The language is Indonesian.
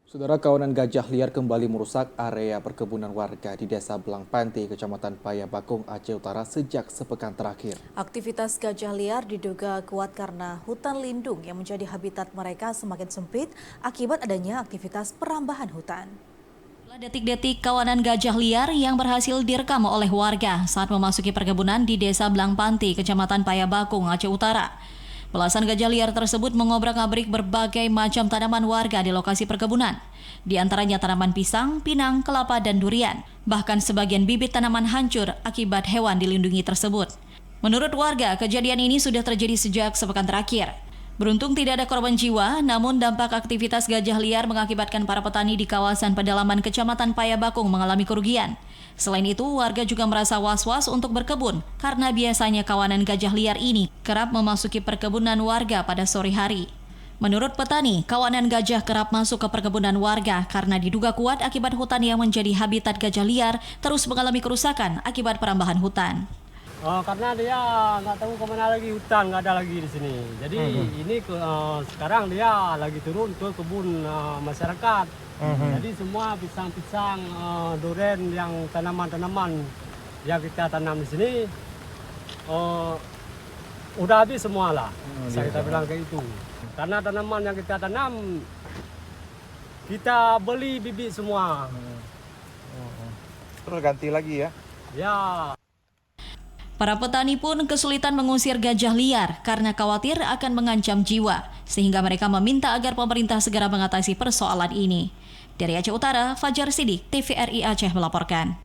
Saudara, kawanan gajah liar kembali merusak area perkebunan warga di Desa Belangpanti, Kecamatan Payabakung, Aceh Utara sejak sepekan terakhir. Aktivitas gajah liar diduga kuat karena hutan lindung yang menjadi habitat mereka semakin sempit akibat adanya aktivitas perambahan hutan. Detik-detik kawanan gajah liar yang berhasil direkam oleh warga saat memasuki perkebunan di Desa Belangpanti, Kecamatan Payabakung, Aceh Utara. Belasan gajah liar tersebut mengobrak-abrik berbagai macam tanaman warga di lokasi perkebunan. Di antaranya tanaman pisang, pinang, kelapa, dan durian. Bahkan sebagian bibit tanaman hancur akibat hewan dilindungi tersebut. Menurut warga, kejadian ini sudah terjadi sejak sepekan terakhir. Beruntung tidak ada korban jiwa, namun dampak aktivitas gajah liar mengakibatkan para petani di kawasan pedalaman Kecamatan Payabakung mengalami kerugian. Selain itu, warga juga merasa was-was untuk berkebun karena biasanya kawanan gajah liar ini kerap memasuki perkebunan warga pada sore hari. Menurut petani, kawanan gajah kerap masuk ke perkebunan warga karena diduga kuat akibat hutan yang menjadi habitat gajah liar terus mengalami kerusakan akibat perambahan hutan. Karena dia nggak tahu kemana lagi, hutan nggak ada lagi di sini. Jadi ini sekarang dia lagi turun ke kebun masyarakat. Jadi semua pisang-pisang, durian, yang tanaman-tanaman yang kita tanam di sini udah habis semua lah. Bisa kita bilang kayak itu. Karena tanaman yang kita tanam kita beli bibit semua. Terus ganti lagi ya? Ya. Para petani pun kesulitan mengusir gajah liar karena khawatir akan mengancam jiwa, sehingga mereka meminta agar pemerintah segera mengatasi persoalan ini. Dari Aceh Utara, Fajar Sidik, TVRI Aceh melaporkan.